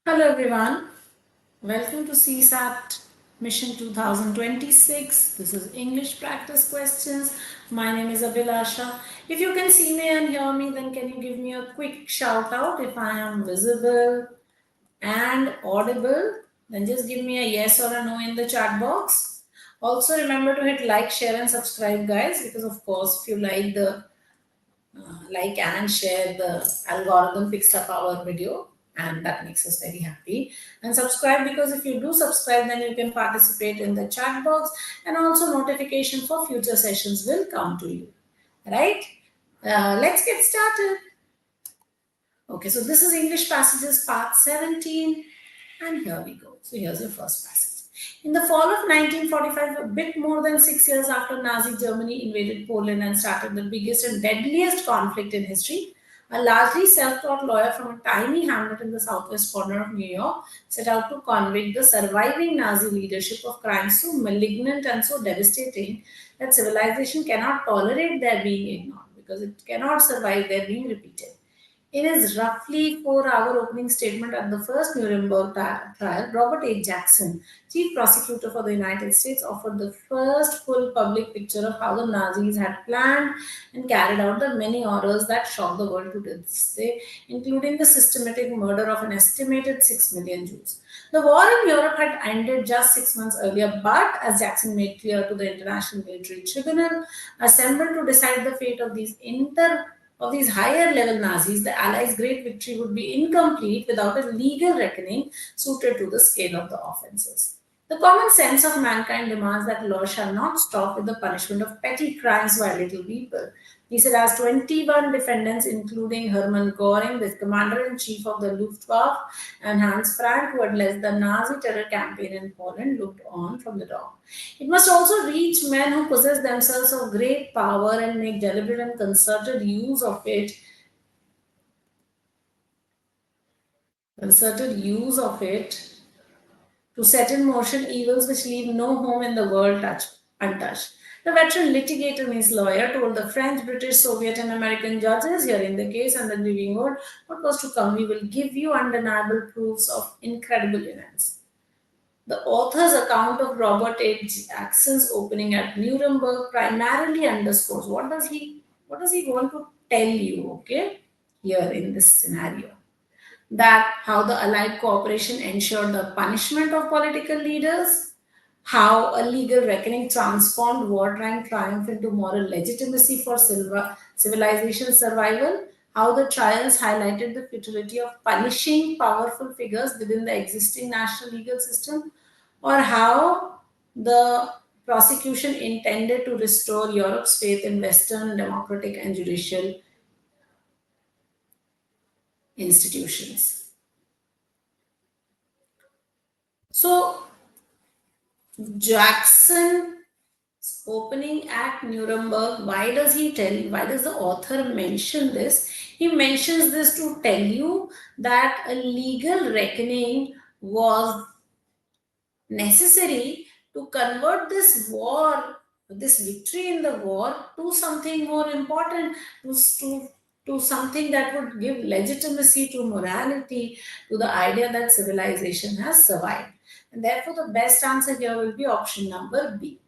Hello everyone, welcome to CSAT Mission 2026. This is English practice questions. My name is Abhilasha. If you can see me and hear me, then can you give me a quick shout out if I am visible and audible? Then just give me a yes or a no in the chat box. Also remember to hit like, share and subscribe guys, because of course if you like and share, the algorithm picks up our video and that makes us very happy. And subscribe, because if you do subscribe then you can participate in the chat box, and also notification for future sessions will come to you, right? Let's get started. Okay, so this is English passages part 17, and here we go. So here's your first passage. In the fall of 1945, a bit more than 6 years after Nazi Germany invaded Poland and started the biggest and deadliest conflict in history, a largely self-taught lawyer from a tiny hamlet in the southwest corner of New York set out to convict the surviving Nazi leadership of crimes so malignant and so devastating that civilization cannot tolerate their being ignored, because it cannot survive their being repeated. In his roughly 4-hour opening statement at the first Nuremberg trial, Robert A. Jackson, chief prosecutor for the United States, offered the first full public picture of how the Nazis had planned and carried out the many horrors that shocked the world to this day, including the systematic murder of an estimated 6 million Jews. The war in Europe had ended just 6 months earlier, but as Jackson made clear to the International Military Tribunal, assembled to decide the fate of these higher level Nazis, the Allies' great victory would be incomplete without a legal reckoning suited to the scale of the offences. The common sense of mankind demands that law shall not stop with the punishment of petty crimes by little people. He said, as 21 defendants, including Hermann Göring, the commander-in-chief of the Luftwaffe, and Hans Frank, who had led the Nazi terror campaign in Poland, looked on from the dock. It must also reach men who possess themselves of great power and make deliberate and concerted use of it to set in motion evils which leave no home in the world untouched. The veteran litigator and his lawyer told the French, British, Soviet, and American judges hearing the case and the grieving world what was to come. We will give you undeniable proofs of incredible events. The author's account of Robert A. Jackson's opening at Nuremberg primarily underscores what does he want to tell you, okay, here in this scenario. That how the Allied cooperation ensured the punishment of political leaders, how a legal reckoning transformed wartime triumph into moral legitimacy for civilization survival, how the trials highlighted the futility of punishing powerful figures within the existing national legal system, or how the prosecution intended to restore Europe's faith in Western democratic and judicial institutions. So, Jackson opening at Nuremberg, why does the author mention this? He mentions this to tell you that a legal reckoning was necessary to convert this victory in the war, to something more important, to something that would give legitimacy to morality, to the idea that civilization has survived. And therefore, the best answer here will be option number B.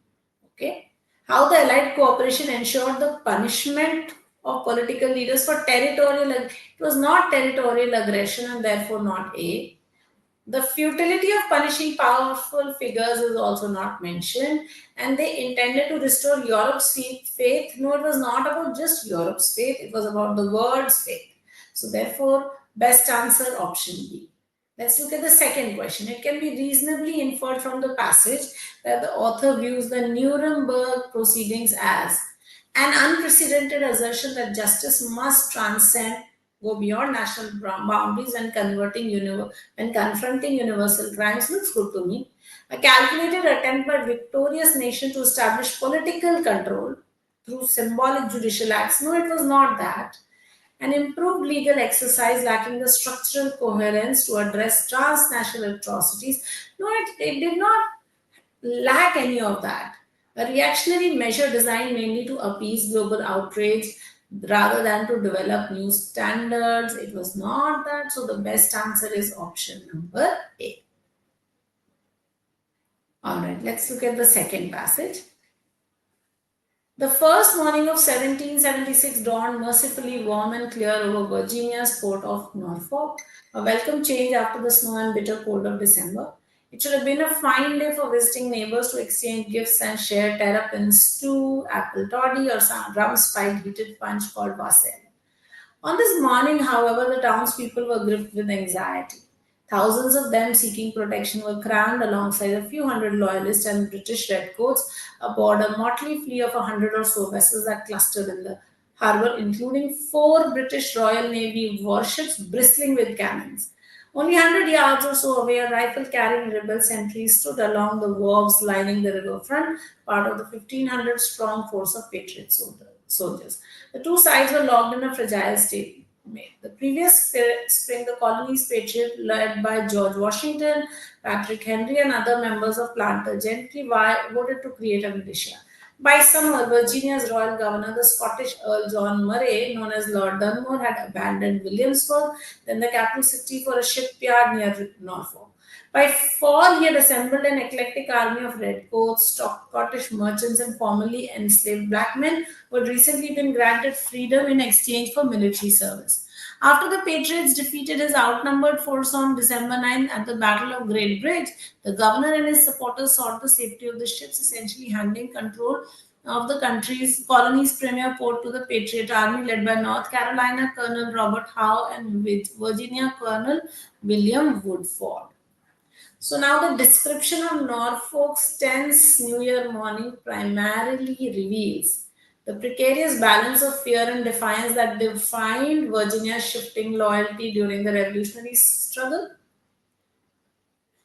Okay. How the Allied cooperation ensured the punishment of political leaders for it was not territorial aggression and therefore not A. The futility of punishing powerful figures is also not mentioned, and they intended to restore Europe's faith. No, it was not about just Europe's faith, it was about the world's faith. So, therefore, best answer option B. Let's look at the second question. It can be reasonably inferred from the passage that the author views the Nuremberg proceedings as an unprecedented assertion that justice must go beyond national boundaries when confronting universal crimes. Looks good to me. A calculated attempt by victorious nation to establish political control through symbolic judicial acts. No, it was not that. An improved legal exercise lacking the structural coherence to address transnational atrocities. No, it did not lack any of that. A reactionary measure designed mainly to appease global outrage rather than to develop new standards. It was not that. So the best answer is option number A. All right, let's look at the second passage. The first morning of 1776 dawned mercifully warm and clear over Virginia's port of Norfolk, a welcome change after the snow and bitter cold of December. It should have been a fine day for visiting neighbors to exchange gifts and share terrapin stew, apple toddy, or some rum-spiked heated punch called wassail. On this morning, however, the townspeople were gripped with anxiety. Thousands of them seeking protection were crammed alongside a few hundred loyalists and British redcoats aboard a motley fleet of 100 or so vessels that clustered in the harbour, including 4 British Royal Navy warships bristling with cannons. Only 100 yards or so away, a rifle carrying rebel sentries stood along the wharves lining the riverfront, part of the 1,500 strong force of patriot soldiers. The two sides were locked in a fragile state. The previous spring, the colony's patriot, led by George Washington, Patrick Henry, and other members of planter gentry, voted to create a militia. By summer, Virginia's royal governor, the Scottish Earl John Murray, known as Lord Dunmore, had abandoned Williamsburg, then the capital city, for a shipyard near Norfolk. By fall, he had assembled an eclectic army of redcoats, Scottish merchants, and formerly enslaved black men who had recently been granted freedom in exchange for military service. After the Patriots defeated his outnumbered force on December 9th at the Battle of Great Bridge, the governor and his supporters sought the safety of the ships, essentially handing control of the colony's premier port to the Patriot Army led by North Carolina Colonel Robert Howe and Virginia Colonel William Woodford. So now the description of Norfolk's tense New Year morning primarily reveals the precarious balance of fear and defiance that defined Virginia's shifting loyalty during the Revolutionary struggle.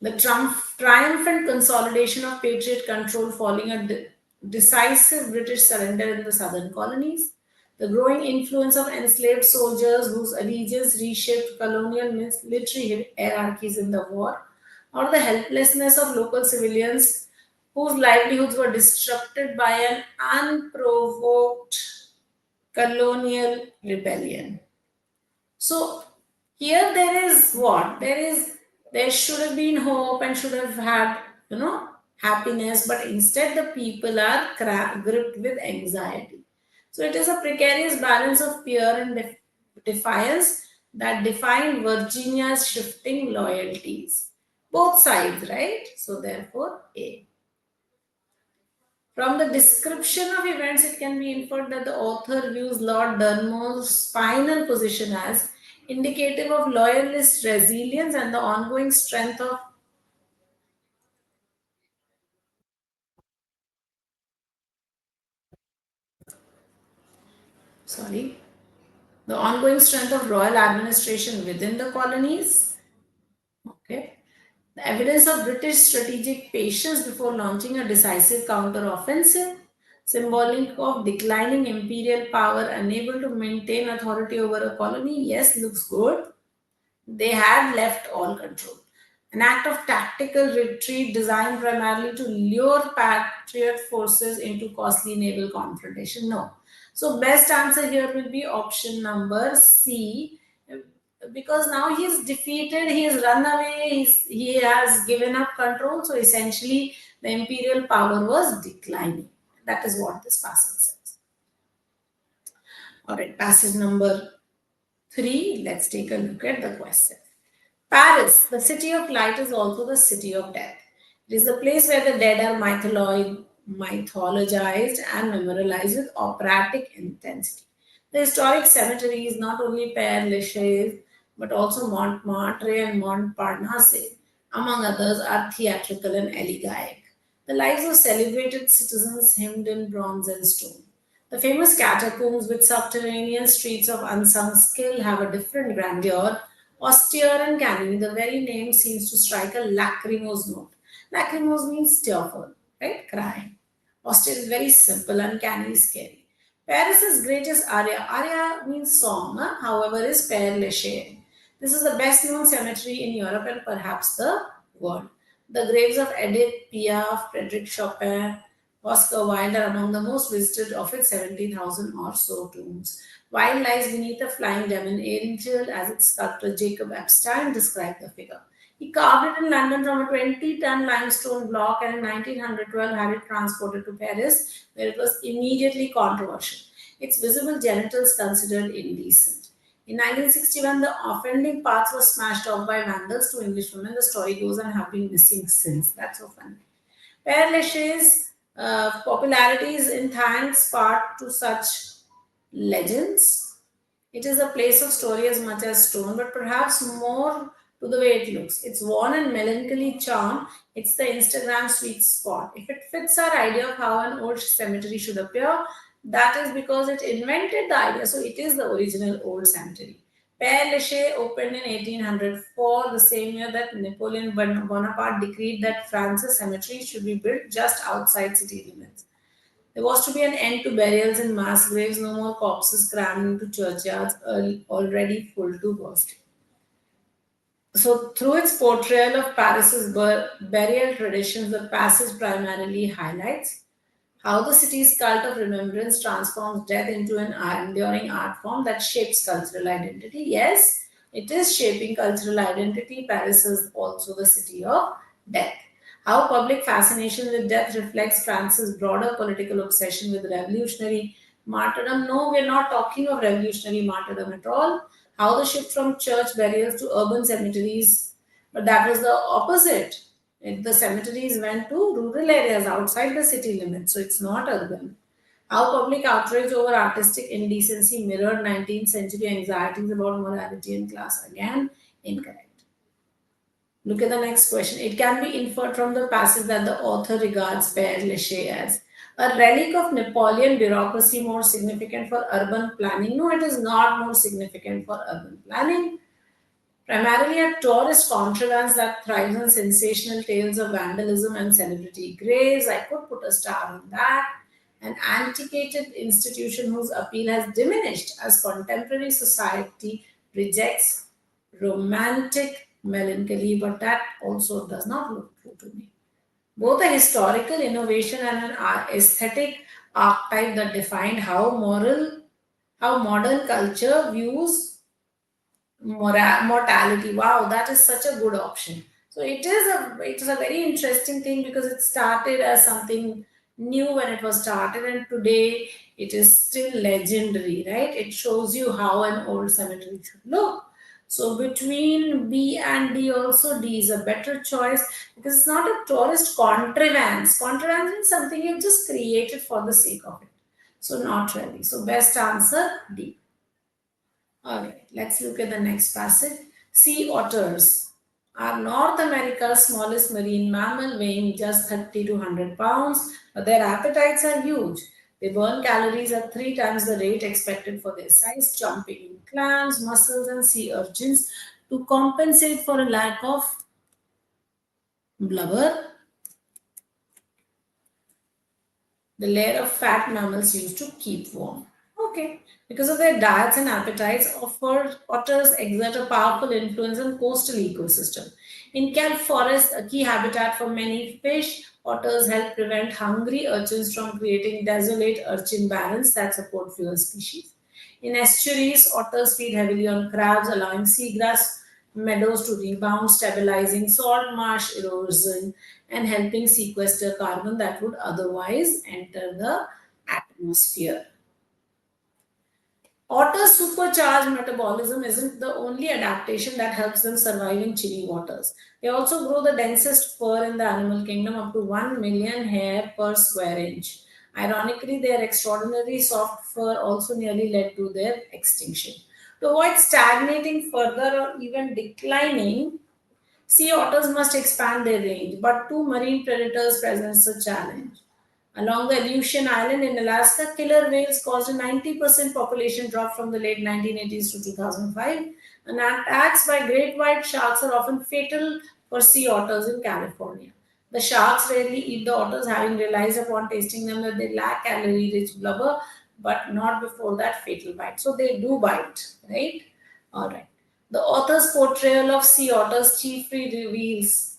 The triumphant consolidation of Patriot control following a decisive British surrender in the southern colonies. The growing influence of enslaved soldiers whose allegiance reshaped colonial military hierarchies in the war, or the helplessness of local civilians whose livelihoods were disrupted by an unprovoked colonial rebellion. So here there is what? There should have been hope and should have had, happiness, but instead the people are gripped with anxiety. So it is a precarious balance of fear and defiance that defined Virginia's shifting loyalties. Both sides, right? So therefore, A. From the description of events, it can be inferred that the author views Lord Dunmore's final position as indicative of loyalist resilience and the ongoing strength of sorry, the ongoing strength of royal administration within the colonies. Okay. The evidence of British strategic patience before launching a decisive counter-offensive, symbolic of declining imperial power, unable to maintain authority over a colony, yes, looks good. They had left all control. An act of tactical retreat designed primarily to lure patriot forces into costly naval confrontation. No. So, best answer here will be option number C, because now he's defeated, he's run away, he has given up control. So, essentially, the imperial power was declining. That is what this passage says. All right, passage number 3. Let's take a look at the question. Paris, the city of light, is also the city of death. It is the place where the dead are mythologized and memorialized with operatic intensity. The historic cemeteries, not only Père Lachaise, but also Montmartre and Montparnasse, among others, are theatrical and elegiac. The lives of celebrated citizens hymned in bronze and stone. The famous catacombs with subterranean streets of unsung skill have a different grandeur, austere and canny. The very name seems to strike a lachrymose note. Lachrymose means tearful, right? Crying. Austere is very simple, uncanny, scary. Paris's greatest aria. Aria means song, however, is Père Lachaise. This is the best known cemetery in Europe and perhaps the world. The graves of Edith Piaf, Frédéric Chopin, Oscar Wilde are among the most visited of its 70,000 or so tombs. Wilde lies beneath a flying demon angel, as its sculptor Jacob Epstein described the figure. He carved it in London from a 20-ton limestone block and in 1912 had it transported to Paris, where it was immediately controversial. Its visible genitals considered indecent. In 1961, the offending parts were smashed off by vandals to Englishwomen. The story goes and have been missing since. That's so funny. Père Lachaise popularity is in thanks part to such legends. It is a place of story as much as stone, but perhaps more to the way it looks. Its worn and melancholy charm, it's the Instagram sweet spot. If it fits our idea of how an old cemetery should appear, that is because it invented the idea. So it is the original old cemetery. Père Lachaise opened in 1804, the same year that Napoleon Bonaparte decreed that France's cemetery should be built just outside city limits. There was to be an end to burials in mass graves, no more corpses crammed into churchyards already full to bursting. So, through its portrayal of Paris's burial traditions, the passage primarily highlights how the city's cult of remembrance transforms death into an enduring art form that shapes cultural identity. Yes, it is shaping cultural identity. Paris is also the city of death. How public fascination with death reflects France's broader political obsession with revolutionary martyrdom. No, we're not talking of revolutionary martyrdom at all. How the shift from church burials to urban cemeteries, but that was the opposite. The cemeteries went to rural areas outside the city limits, so it's not urban. How public outrage over artistic indecency mirrored 19th century anxieties about morality and class. Again, incorrect. Look at the next question. It can be inferred from the passage that the author regards Père Lachaise as a relic of Napoleon bureaucracy more significant for urban planning. No, it is not more significant for urban planning. Primarily a tourist contrivance that thrives on sensational tales of vandalism and celebrity graves. I could put a star on that. An antiquated institution whose appeal has diminished as contemporary society rejects romantic melancholy, but that also does not look true to me. Both a historical innovation and an aesthetic archetype that defined how modern culture views mortality. Wow, that is such a good option. So it is a very interesting thing because it started as something new when it was started, and today it is still legendary, right? It shows you how an old cemetery should look. So between B and D, also D is a better choice because it's not a tourist contrivance. Contrivance is something you've just created for the sake of it. So not really. So best answer D. Alright, let's look at the next passage. Sea otters are North America's smallest marine mammal, weighing just 30 to 100 pounds, but their appetites are huge. They burn calories at 3 times the rate expected for their size, jumping in clams, mussels, and sea urchins to compensate for a lack of blubber. The layer of fat mammals used to keep warm. Okay. Because of their diets and appetites, otters exert a powerful influence on coastal ecosystem. In kelp forests, a key habitat for many fish, otters help prevent hungry urchins from creating desolate urchin barrens that support fewer species. In estuaries, otters feed heavily on crabs, allowing seagrass meadows to rebound, stabilizing salt marsh erosion, and helping sequester carbon that would otherwise enter the atmosphere. Otters' supercharged metabolism isn't the only adaptation that helps them survive in chilly waters. They also grow the densest fur in the animal kingdom, up to 1 million hair per square inch. Ironically, their extraordinary soft fur also nearly led to their extinction. To avoid stagnating further or even declining, sea otters must expand their range, but two marine predators presents a challenge. Along the Aleutian Island in Alaska, killer whales caused a 90% population drop from the late 1980s to 2005, and attacks by great white sharks are often fatal for sea otters in California. The sharks rarely eat the otters, having realized upon tasting them that they lack calorie rich blubber, but not before that fatal bite. So they do bite, right? All right. The author's portrayal of sea otters chiefly reveals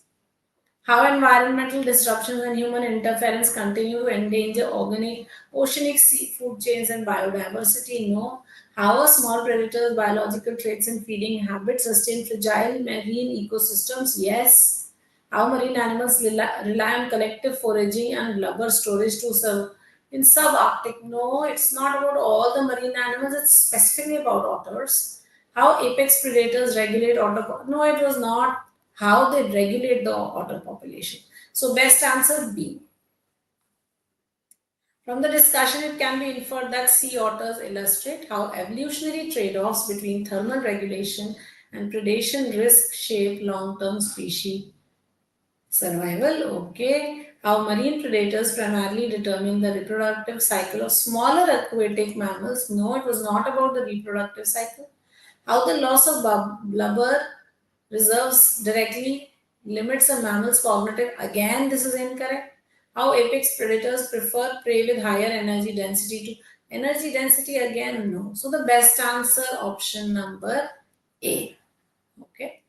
How environmental disruptions and human interference continue to endanger oceanic food chains and biodiversity? No. How are small predators' biological traits and feeding habits sustain fragile marine ecosystems? Yes. How marine animals rely on collective foraging and blubber storage to serve in subarctic? No, it's not about all the marine animals, it's specifically about otters. How apex predators regulate otter? No, it was not how they regulate the otter population. So, best answer B. From the discussion, it can be inferred that sea otters illustrate how evolutionary trade offs between thermal regulation and predation risk shape long term species survival. Okay. How marine predators primarily determine the reproductive cycle of smaller aquatic mammals. No, it was not about the reproductive cycle. How the loss of blubber reserves directly limits a mammal's cognitive. Again, this is incorrect. How apex predators prefer prey with higher energy density to energy density? Again, no. So the best answer option number A. Okay.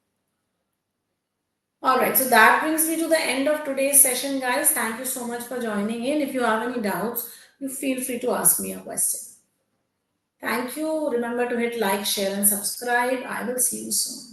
All right. So that brings me to the end of today's session, guys. Thank you so much for joining in. If you have any doubts, you feel free to ask me a question. Thank you. Remember to hit like, share, and subscribe. I will see you soon.